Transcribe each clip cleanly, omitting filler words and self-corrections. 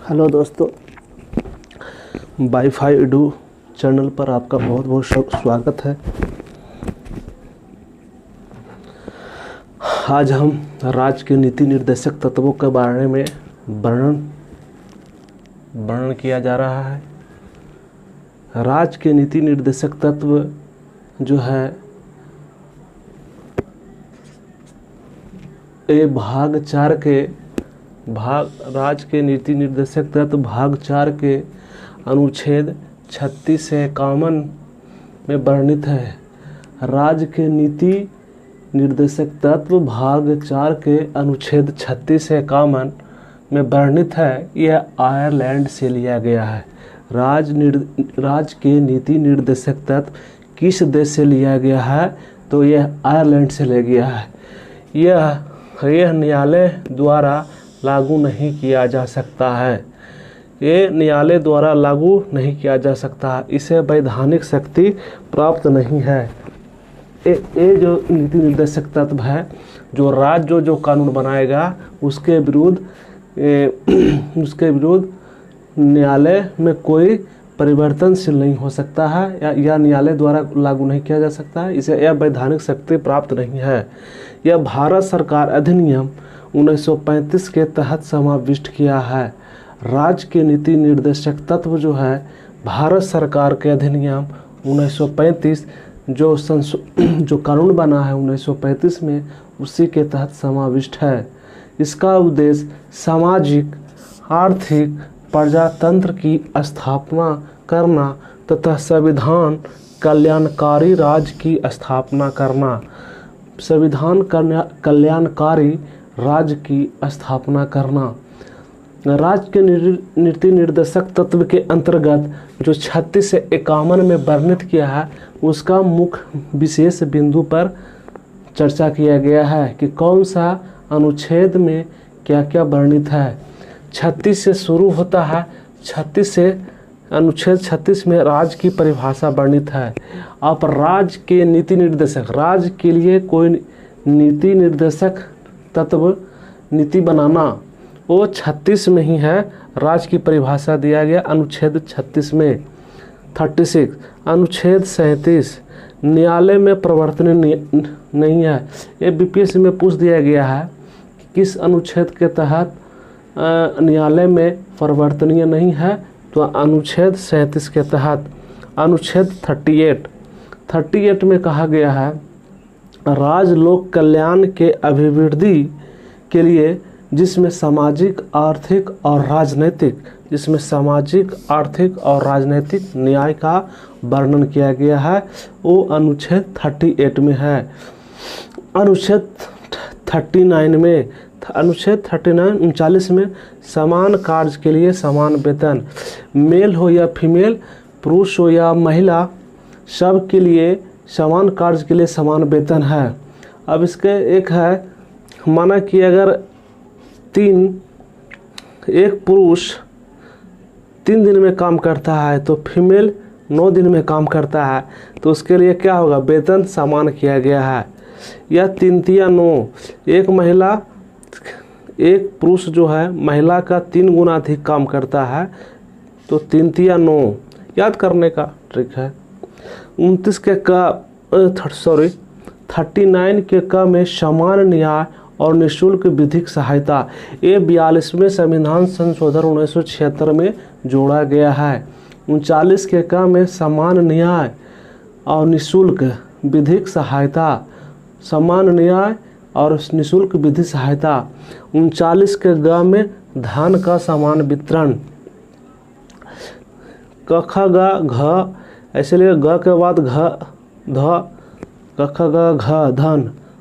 Hello दोस्तों, wifi edu channel पर आपका बहुत बहुत स्वागत है। आज हम राज्य के नीति निर्देशक तत्वों के बारे में वर्णन किया जा रहा है। राज्य के नीति निर्देशक तत्व जो है ये राज्य के नीति निर्देशक तत्व भाग 4 के अनुच्छेद 36 से 51 में वर्णित है। राज्य के नीति निर्देशक तत्व भाग 4 के अनुच्छेद 36 से 51 में वर्णित है। यह आयरलैंड से लिया गया है। राज्य के नीति निर्देशक तत्व किस देश से लिया गया है? तो यह आयरलैंड से लिया गया है। यह न्यायालय द्वारा लागू नहीं किया जा सकता है। ये न्यायालय द्वारा लागू नहीं किया जा सकता है। इसे वैधानिक शक्ति प्राप्त नहीं है। ये जो नीति निर्देशक तत्व है, जो राज्य जो कानून बनाएगा उसके विरुद्ध न्यायालय में कोई परिवर्तनशील नहीं हो सकता है या न्यायालय द्वारा लागू नहीं किया जा सकता है। इसे यह वैधानिक शक्ति प्राप्त नहीं है। यह भारत सरकार अधिनियम 1935 के तहत समाविष्ट किया है। राज्य के नीति निर्देशक तत्व जो है भारत सरकार के अधिनियम 1935 जो कानून बना है 1935 में, उसी के तहत समाविष्ट है। इसका उद्देश्य सामाजिक आर्थिक प्रजातंत्र की स्थापना करना तथा संविधान कल्याणकारी राज्य की स्थापना करना। संविधान कल्याणकारी राज्य की स्थापना करना। राज्य के नीति निर्देशक तत्व के अंतर्गत जो 36 से 51 में वर्णित किया है, उसका मुख्य विशेष बिंदु पर चर्चा किया गया है कि कौन सा अनुच्छेद में क्या क्या वर्णित है। 36 से शुरू होता है। अनुच्छेद 36 में राज्य की परिभाषा वर्णित है। अब राज्य के नीति निर्देशक, राज्य के लिए कोई नीति निर्देशक तत्व नीति बनाना, वो 36 में ही है। राज्य की परिभाषा दिया गया अनुच्छेद 36 में। 36 अनुच्छेद 37 न्यायालय में प्रवर्तनीय नहीं है। ये बीपीएससी में पूछ दिया गया है कि किस अनुच्छेद के तहत न्यायालय में परिवर्तनीय नहीं है, तो अनुच्छेद 37 के तहत। अनुच्छेद 38 में कहा गया है राज्य लोक कल्याण के अभिवृद्धि के लिए जिसमें सामाजिक आर्थिक और राजनीतिक न्याय का वर्णन किया गया है, वो अनुच्छेद 38 में है। अनुच्छेद 39 में समान कार्य के लिए समान वेतन, मेल हो या फीमेल, पुरुष हो या महिला, सब के लिए समान कार्य के लिए समान वेतन है। अब इसके एक है, माना कि अगर एक पुरुष 3 दिन में काम करता है तो फीमेल 9 दिन में काम करता है, तो उसके लिए क्या होगा? वेतन समान किया गया है। या 3-9, एक पुरुष जो है महिला का 3 गुना अधिक काम करता है, तो 3-9 याद करने का ट्रिक है। 39 के क में समान न्याय और निःशुल्क विधिक सहायता, ये 42वें संविधान संशोधन 1976 में जोड़ा गया है। 39 के क में समान न्याय और निःशुल्क विधिक सहायता, समान न्याय और निःशुल्क विधि सहायता। 39 के ग में धन का समान वितरण। क ख ग घ, ऐसे लिए ग के बाद घ ध, क ख ग घ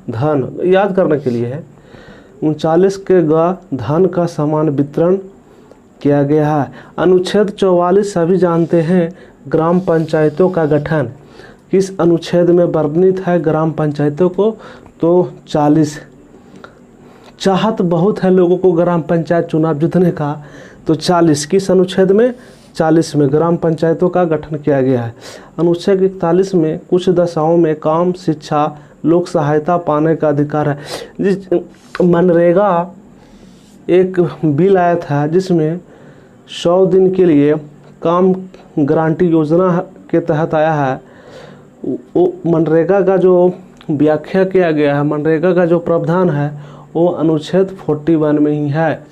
धन याद करने के लिए है। 39 के ग धन का समान वितरण किया गया है। अनुच्छेद 44 सभी जानते हैं, ग्राम पंचायतों का गठन। किस अनुच्छेद में वर्णित है ग्राम पंचायतों को? तो 40। चाहत बहुत है लोगों को ग्राम पंचायत चुनाव जीतने का, तो 40 किस अनुच्छेद में? 40 में ग्राम पंचायतों का गठन किया गया है। अनुच्छेद 41 में कुछ दशाओं में काम, शिक्षा, लोक सहायता पाने का अधिकार है। जिस मनरेगा एक बिल आया था जिसमें 100 दिन के लिए काम गारंटी योजना के तहत आया है। वो मनरेगा का जो व्याख्या किया गया है, मनरेगा का जो प्रावधान है वो अनुच्छेद 41 में ही है।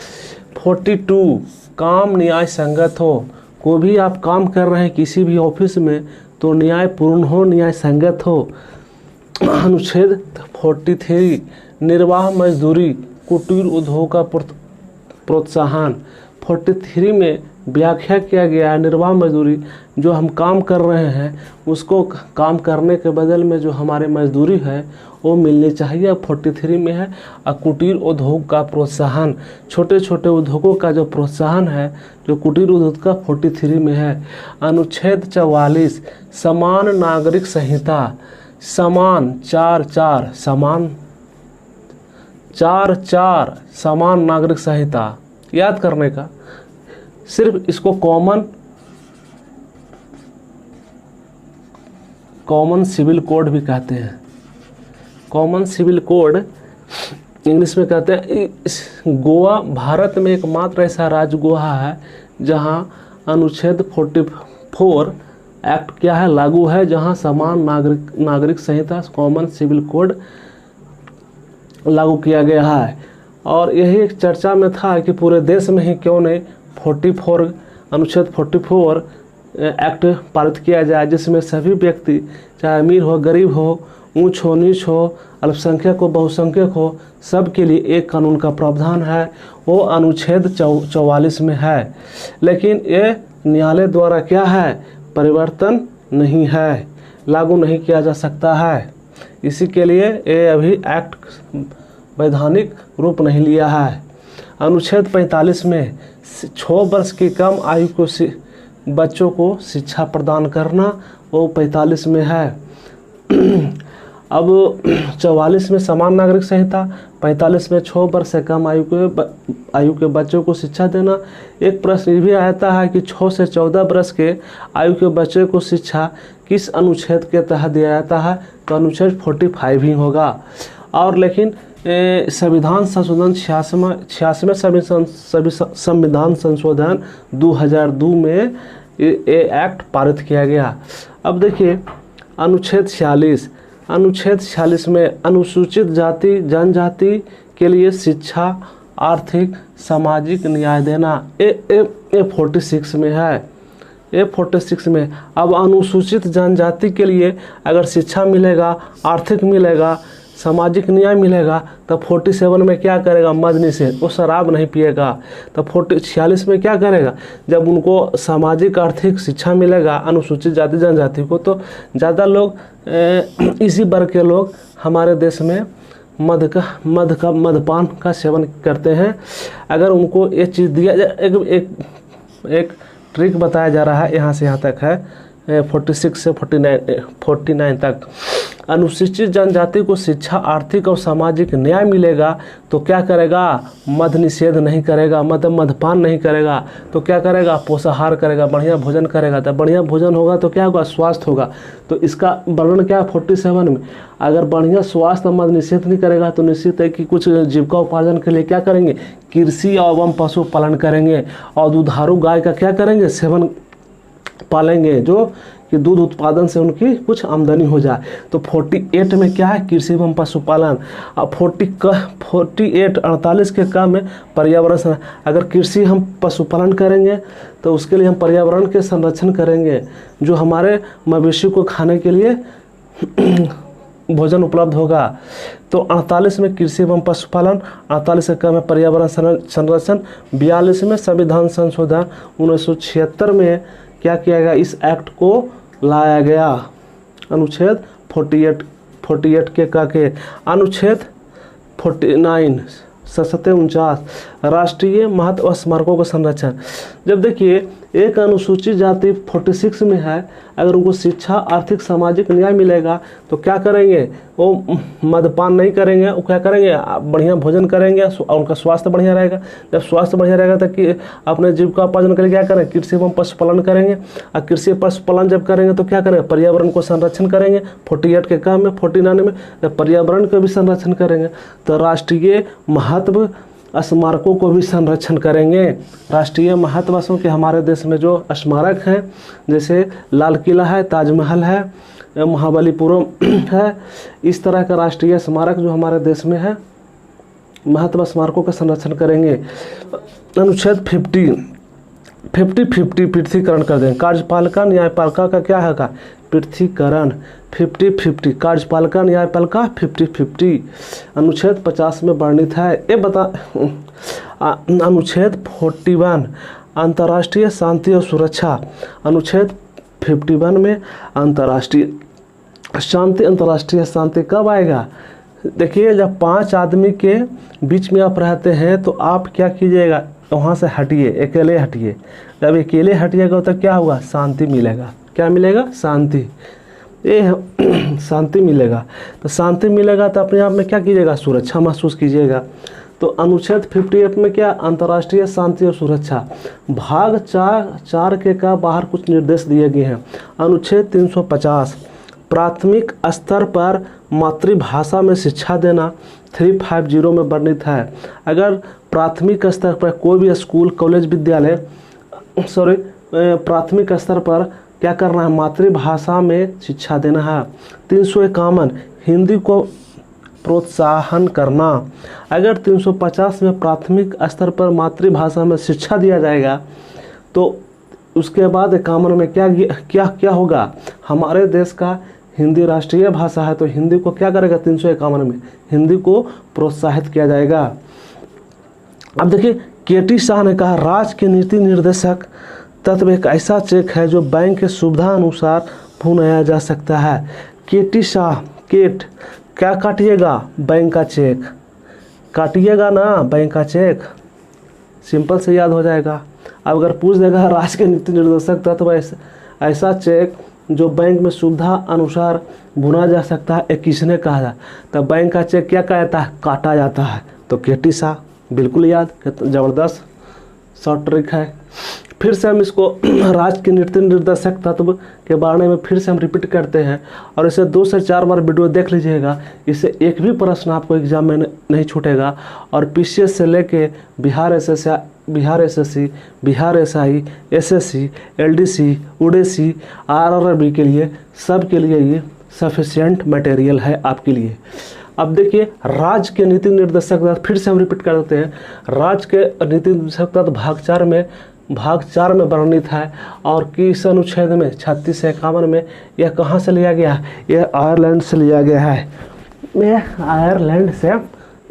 42 काम न्याय संगत हो। कोई भी आप काम कर रहे हैं किसी भी ऑफिस में तो न्यायपूर्ण हो, न्याय संगत हो। अनुच्छेद 43 निर्वाह मजदूरी कुटीर उद्योग का प्रोत्साहन। 43 में व्याख्या किया गया है निर्वाह मजदूरी, जो हम काम कर रहे हैं उसको काम करने के बदल में जो हमारे मजदूरी है वो मिलनी चाहिए, 43 में है। और कुटीर उद्योग का प्रोत्साहन, छोटे छोटे उद्योगों का जो प्रोत्साहन है जो कुटीर उद्योग का 43 में है। अनुच्छेद 44 समान नागरिक संहिता, समान 4 समान नागरिक संहिता याद करने का, सिर्फ इसको कॉमन सिविल कोड भी कहते हैं। कॉमन सिविल कोड इंग्लिश में कहते हैं। गोवा भारत में एकमात्र ऐसा राज्य गोवा है जहां अनुच्छेद 44 एक्ट क्या है लागू है, जहां समान नागरिक संहिता कॉमन सिविल कोड लागू किया गया है। और यही एक चर्चा में था कि पूरे देश में ही क्यों नहीं 44 अनुच्छेद 44 एक्ट पारित किया जाए, जिसमें सभी व्यक्ति चाहे अमीर हो गरीब हो, ऊंच हो नीच हो, अल्पसंख्यक हो बहुसंख्यक हो, सब के लिए एक कानून का प्रावधान है, वो अनुच्छेद 44 में है। लेकिन ये न्यायालय द्वारा क्या है, परिवर्तन नहीं है, लागू नहीं किया जा सकता है। इसी के लिए ये अभी एक्ट वैधानिक रूप नहीं लिया है। अनुच्छेद 45 में 6 वर्ष की कम आयु को बच्चों को शिक्षा प्रदान करना, वो 45 में है। अब 44 में समान नागरिक संहिता, 45 में 6 वर्ष से कम आयु के बच्चों को शिक्षा देना। एक प्रश्न ये भी आता है कि 6 से 14 वर्ष के आयु के बच्चे को शिक्षा किस अनुच्छेद के तहत दिया जाता है, तो अनुच्छेद 45 ही होगा। और लेकिन संविधान संशोधन 86वें संविधान संशोधन 2002 में ये एक्ट पारित किया गया। अब देखिए अनुच्छेद 46 में अनुसूचित जाति जनजाति के लिए शिक्षा आर्थिक सामाजिक न्याय देना, ये 46 में है, ये 46 में। अब अनुसूचित जनजाति के लिए अगर शिक्षा मिलेगा, आर्थिक मिलेगा, सामाजिक न्याय मिलेगा, तब 47 में क्या करेगा, मद निषेध, वो शराब नहीं पिएगा। तब 46 में क्या करेगा, जब उनको सामाजिक आर्थिक शिक्षा मिलेगा अनुसूचित जाति जनजाति को, तो ज़्यादा लोग इसी वर्ग के लोग हमारे देश में मदपान का सेवन करते हैं। अगर उनको ये चीज़ दिया जाए, एक ट्रिक बताया जा रहा है, यहाँ से यहाँ तक है 46 से 49 तक। अनुसूचित जनजाति को शिक्षा आर्थिक और सामाजिक न्याय मिलेगा तो क्या करेगा, मद निषेध नहीं करेगा, मदपान नहीं करेगा, तो क्या करेगा, पोषाहार करेगा, बढ़िया भोजन करेगा। तब बढ़िया भोजन होगा तो क्या होगा, स्वास्थ्य होगा। तो इसका वर्णन क्या है 47 में, अगर बढ़िया स्वास्थ्य मद निषेध नहीं करेगा तो निश्चित है कि कुछ जीविका उपार्जन के लिए क्या करेंगे, कृषि एवं पशुपालन करेंगे, और दुधारू गाय का क्या करेंगे, सेवन पालेंगे, जो कि दूध उत्पादन से उनकी कुछ आमदनी हो जाए। तो 48 में क्या है, कृषि एवं पशुपालन। अब 48 के काम में पर्यावरण, अगर कृषि हम पशुपालन करेंगे तो उसके लिए हम पर्यावरण के संरक्षण करेंगे, जो हमारे मवेशी को खाने के लिए भोजन उपलब्ध होगा। तो 48 में कृषि एवं पशुपालन, 48 के काम में पर्यावरण संरक्षण, 42 में संविधान संशोधन 1976 में क्या किया गया, इस एक्ट को लाया गया, अनुच्छेद 48 के अनुच्छेद 49 49 राष्ट्रीय महत्व स्मारकों का संरक्षण। जब देखिए एक अनुसूचित जाति 46 में है, अगर उनको शिक्षा आर्थिक सामाजिक न्याय मिलेगा तो क्या करेंगे, वो मदपान नहीं करेंगे, वो क्या करेंगे, बढ़िया भोजन करेंगे और उनका स्वास्थ्य बढ़िया रहेगा। जब स्वास्थ्य बढ़िया रहेगा तो कि अपने जीविका उपार्जन के लिए क्या करेंगे, कृषि एवं पशुपालन करेंगे, और कृषि पशुपालन जब करेंगे तो क्या करेंगे, पर्यावरण को संरक्षण करेंगे। 48 के काम में 49 में पर्यावरण का भी संरक्षण करेंगे। तो राष्ट्रीय महत्व स्मारकों को भी संरक्षण करेंगे। राष्ट्रीय महत्व के हमारे देश में जो स्मारक हैं, जैसे लाल किला है, ताजमहल है, महाबलीपुरम है, इस तरह का राष्ट्रीय स्मारक जो हमारे देश में है, महत्व स्मारकों का संरक्षण करेंगे। अनुच्छेद 50 पृथकीकरण कर देंगे। कार्यपालिका न्यायपालिका का क्या है का पृथकीकरण 50 कार्यपालिका न्यायपालिका 50। अनुच्छेद 50 में वर्णित है। ये बता अनुच्छेद 41 अंतर्राष्ट्रीय शांति और सुरक्षा। अनुच्छेद 51 में अंतर्राष्ट्रीय शांति कब आएगा? देखिए, जब 5 आदमी के बीच में आप रहते हैं तो आप क्या कीजिएगा, वहाँ से हटिए, अकेले हटिए। जब अकेले हटिएगा तो क्या होगा, शांति मिलेगा। क्या मिलेगा? शांति। ये शांति मिलेगा। तो शांति मिलेगा तो अपने आप में क्या कीजिएगा, सुरक्षा महसूस कीजिएगा। तो अनुच्छेद 58 में क्या, अंतर्राष्ट्रीय शांति और सुरक्षा। भाग 4 के का बाहर कुछ निर्देश दिए गए हैं। अनुच्छेद 350 प्राथमिक स्तर पर मातृभाषा में शिक्षा देना 350 में वर्णित है। अगर प्राथमिक स्तर पर कोई भी स्कूल, कॉलेज, विद्यालय प्राथमिक स्तर पर क्या करना है, मातृभाषा में शिक्षा देना है। 351 हिंदी को प्रोत्साहन करना। अगर 350 में प्राथमिक स्तर पर मातृभाषा में शिक्षा दिया जाएगा तो उसके बाद 51 में क्या होगा, हमारे देश का हिंदी राष्ट्रीय भाषा है तो हिंदी को क्या करेगा, 351 में हिंदी को प्रोत्साहित किया जाएगा। अब देखिए, केटी शाह ने कहा राज्य के नीति निर्देशक तत्व एक ऐसा चेक है जो बैंक के सुविधा अनुसार भुनाया जा सकता है। केटी शाह, केट क्या काटिएगा, बैंक का चेक काटिएगा ना, बैंक का चेक, सिंपल से याद हो जाएगा। अब अगर पूछ देगा राज्य के नीति निर्देशक तत्व ऐसा चेक जो बैंक में सुविधा अनुसार भुना जा सकता है, किसने कहा था, तब बैंक का चेक क्या कहता है, काटा जाता है। तो केटी शाह, बिल्कुल याद, ज़बरदस्त शॉर्ट ट्रिक है। फिर से हम इसको राज्य के नीति निर्देशक तत्व के बारे में फिर से हम रिपीट करते हैं और इसे 2 से 4 बार वीडियो देख लीजिएगा। इससे एक भी प्रश्न आपको एग्जाम में नहीं छूटेगा। और पीसीएस से लेके Bihar SSC, Bihar SI, SSC, LDC, ODC, RRB के लिए, सब के लिए ये सफिशिएंट मटेरियल है आपके लिए। अब देखिए, राज्य के नीति निर्देशक तत्व फिर से हम रिपीट कर देते हैं। राज्य के नीति निर्देशक तत्व भाग 4 में वर्णित है और किस अनुच्छेद में, 36 से 51 में। यह कहाँ से लिया गया है, यह आयरलैंड से लिया गया है। यह आयरलैंड से,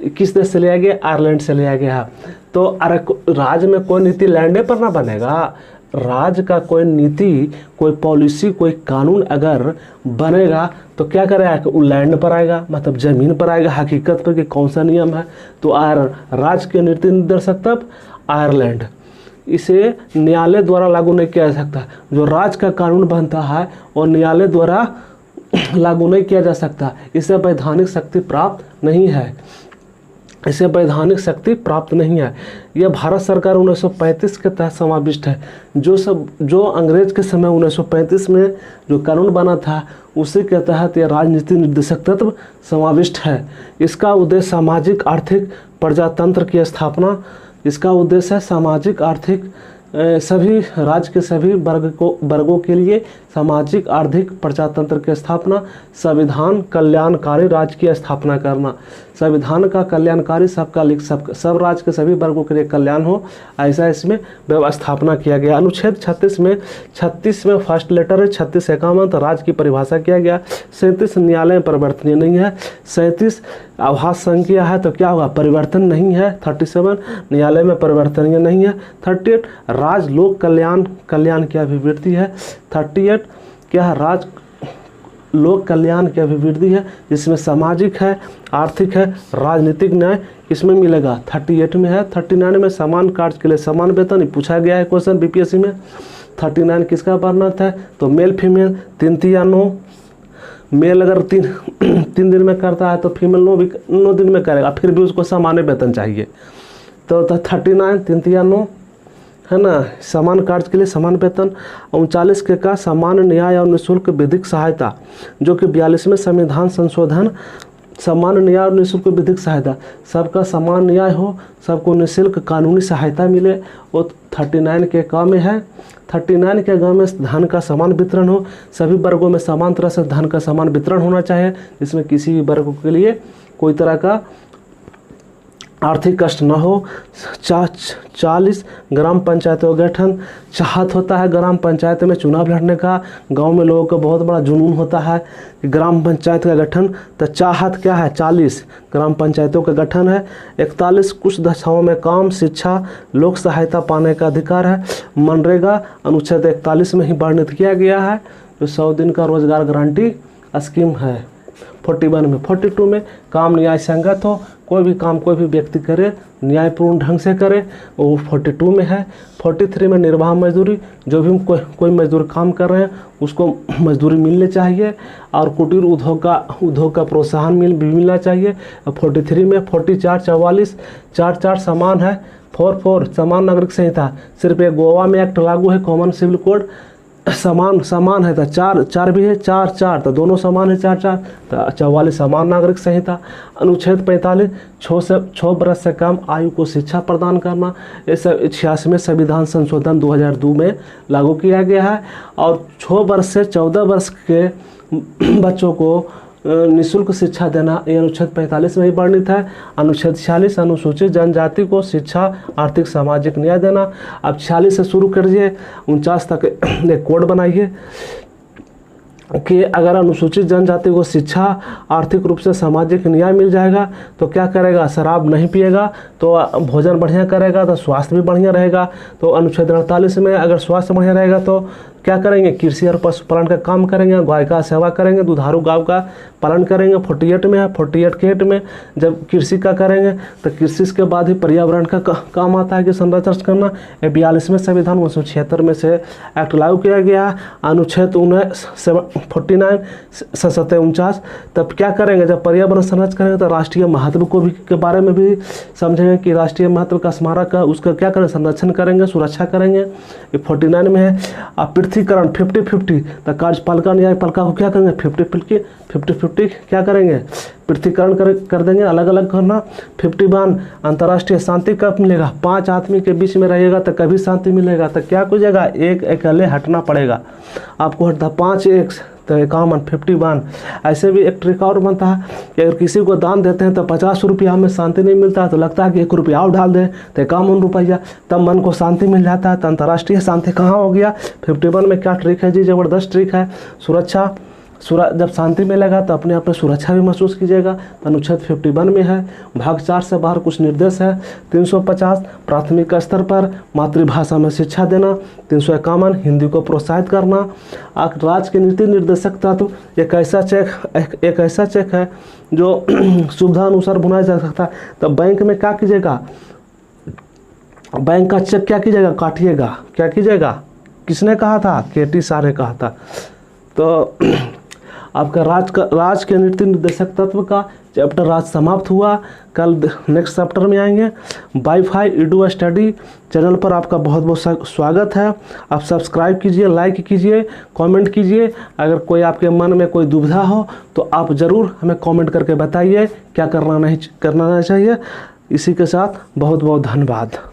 किस देश से लिया गया, आयरलैंड से लिया गया है। तो राज्य में कोई नीति लैंडे पर ना बनेगा। राज्य का कोई नीति, कोई पॉलिसी, कोई कानून अगर बनेगा तो क्या करेगा कि वो लैंड पर आएगा, मतलब ज़मीन पर आएगा, हकीकत पर कि कौन सा नियम है। तो राज्य के नीति निर्देशक तब आयरलैंड, इसे न्यायालय द्वारा लागू नहीं किया जा सकता। जो राज्य का कानून बनता है और न्यायालय द्वारा लागू नहीं किया जा सकता, इसे वैधानिक शक्ति प्राप्त नहीं है। इसे वैधानिक शक्ति प्राप्त नहीं है। यह भारत सरकार 1935 के तहत समाविष्ट है। जो अंग्रेज के समय 1935 में जो कानून बना था उसी के तहत यह राजनीति निर्देशक तत्व समाविष्ट है। इसका उद्देश्य सामाजिक आर्थिक प्रजातंत्र की स्थापना, इसका उद्देश्य है सामाजिक आर्थिक सभी राज्य के सभी वर्गों के लिए सामाजिक आर्थिक प्रजातंत्र की स्थापना, संविधान कल्याणकारी राज्य की स्थापना करना। संविधान का कल्याणकारी सब राज्य के सभी वर्गों के लिए कल्याण हो, ऐसा इसमें व्यवस्थापना किया गया। अनुच्छेद 36 में फर्स्ट लेटर है, 36 से 51 तो राज्य की परिभाषा किया गया। 37 न्यायालय में परिवर्तनीय नहीं है। 37 आभास संख्या है तो क्या होगा, परिवर्तन नहीं है। 37 न्यायालय में परिवर्तनीय नहीं है। 38 राज्य लोक कल्याण की अभिवृद्धि है। 38 क्या है, राज्य लोक कल्याण की अभिवृद्धि है, जिसमें सामाजिक है, आर्थिक है, राजनीतिक न्याय किसमें मिलेगा, 38 में है। 39 में समान कार्य के लिए समान वेतन, पूछा गया है क्वेश्चन बीपीएससी में। 39 किसका वर्णित है, तो मेल फीमेल 3 या 9। मेल अगर 3 दिन में करता है तो फीमेल 9 दिन में करेगा, फिर भी उसको सामान्य वेतन चाहिए। तो 39 3 या 9 है ना, समान कार्य के लिए समान वेतन। 39 के का सामान्य न्याय और निःशुल्क विधिक सहायता, जो कि 42वें संविधान संशोधन सामान्य न्याय और निःशुल्क विधिक सहायता, सबका समान न्याय हो, सबको निःशुल्क कानूनी सहायता मिले, वो 39 के क में है। 39 के ग में धन का समान वितरण हो, सभी वर्गों में समान तरह से धन का समान वितरण होना चाहिए, जिसमें किसी भी वर्ग के लिए कोई तरह का आर्थिक कष्ट न हो। 40 ग्राम पंचायतों का गठन, चाहत होता है ग्राम पंचायत में चुनाव लड़ने का, गांव में लोगों का बहुत बड़ा जुनून होता है कि ग्राम पंचायत का गठन, तो चाहत क्या है, 40 ग्राम पंचायतों का गठन है। 41 कुछ दशाओं में काम, शिक्षा, लोक सहायता पाने का अधिकार है। मनरेगा अनुच्छेद 41 में ही वर्णित किया गया है, जो 100 दिन का रोजगार गारंटी स्कीम है। 41 में 42 में काम न्याय संगत हो, कोई भी काम कोई भी व्यक्ति करे न्यायपूर्ण ढंग से करे, वो 42 में है। 43 में निर्वाह मजदूरी, जो भी कोई मजदूर काम कर रहे हैं उसको मजदूरी मिलनी चाहिए, और कुटीर उद्योग का प्रोत्साहन मिलना चाहिए। 43 में 44 44 44 समान है। 44 समान नागरिक संहिता, सिर्फ एक गोवा में एक्ट लागू है, कॉमन सिविल कोड समान है, तो 4 भी है, 4 तो दोनों समान है, 4 तो 44 समान नागरिक संहिता। अनुच्छेद 45 6 वर्ष से कम आयु को शिक्षा प्रदान करना, ये सब 86वें संविधान संशोधन 2002 में लागू किया गया है। और 6 वर्ष से 14 वर्ष के बच्चों को निःशुल्क शिक्षा देना, ये अनुच्छेद 45 में ही वर्णित है। अनुच्छेद 46 अनुसूचित जनजाति को शिक्षा, आर्थिक सामाजिक न्याय देना। अब 46 से शुरू करिए 49 तक एक कोड बनाइए कि अगर अनुसूचित जनजाति को शिक्षा, आर्थिक रूप से सामाजिक न्याय मिल जाएगा तो क्या करेगा, शराब नहीं पिएगा, तो भोजन बढ़िया करेगा, तो स्वास्थ्य भी बढ़िया रहेगा। तो अनुच्छेद 48 में अगर स्वास्थ्य बढ़िया रहेगा तो क्या करेंगे, कृषि और पशुपालन का काम करेंगे, गाय का सेवा करेंगे, दुधारू गाय का पालन करेंगे। 48 में है, 48 के 8 में जब कृषि का करेंगे तो कृषि के बाद ही पर्यावरण का काम आता है कि संरक्षण करना। 42वें संविधान 1976 में से एक्ट लागू किया गया। अनुच्छेद 49 संसद 49, तब क्या करेंगे, जब पर्यावरण संरक्षण करेंगे तो राष्ट्रीय महत्व को भी के बारे में भी समझेंगे कि राष्ट्रीय महत्व का स्मारक है, उसका क्या करें, संरक्षण करेंगे, सुरक्षा करेंगे। ये 49 में है। अब पृथ्वीकरण 50-50, तो कार्यपालिका न्यायपालिका को क्या करेंगे, 50-50 क्या करेंगे, पृथ्वीकरण कर देंगे, अलग अलग करना। 51 अंतर्राष्ट्रीय शांति कब मिलेगा, 5 आदमी के बीच में रहेगा तो कभी शांति मिलेगा, तो क्या कुछ एक अकेले हटना पड़ेगा आपको, हटता 5-1 तो 51 51। ऐसे भी एक ट्रिक और बनता है कि अगर किसी को दान देते हैं तो 50 रुपया में शांति नहीं मिलता, तो लगता है कि 1 रुपया और डाल दें तो 51 रुपया, तब मन को शांति मिल जाता है। तो अंतर्राष्ट्रीय शांति कहाँ हो गया, 51 में क्या ट्रिक है जी, ज़बरदस्त ट्रिक है। सुरक्षा, जब शांति मिलेगा तो अपने आप में सुरक्षा भी महसूस कीजिएगा, अनुच्छेद 51 में है। भाग 4 से बाहर कुछ निर्देश है। 350 प्राथमिक स्तर पर मातृभाषा में शिक्षा देना। 351 हिंदी को प्रोत्साहित करना। राज्य के नीति निर्देशक तत्व एक ऐसा चेक है जो सुविधा अनुसार बनाया जा सकता है। तो बैंक में क्या कीजिएगा, बैंक का चेक क्या कीजिएगा, काटिएगा, क्या कीजिएगा, किसने कहा था, KT सार ने कहा था। तो आपका राज्य के नीति निर्देशक तत्व का चैप्टर आज समाप्त हुआ। कल नेक्स्ट चैप्टर में आएंगे। वाईफाई ईडू स्टडी चैनल पर आपका बहुत बहुत स्वागत है। आप सब्सक्राइब कीजिए, लाइक कीजिए, कमेंट कीजिए। अगर कोई आपके मन में कोई दुविधा हो तो आप ज़रूर हमें कमेंट करके बताइए क्या करना नहीं चाहिए। इसी के साथ बहुत बहुत धन्यवाद।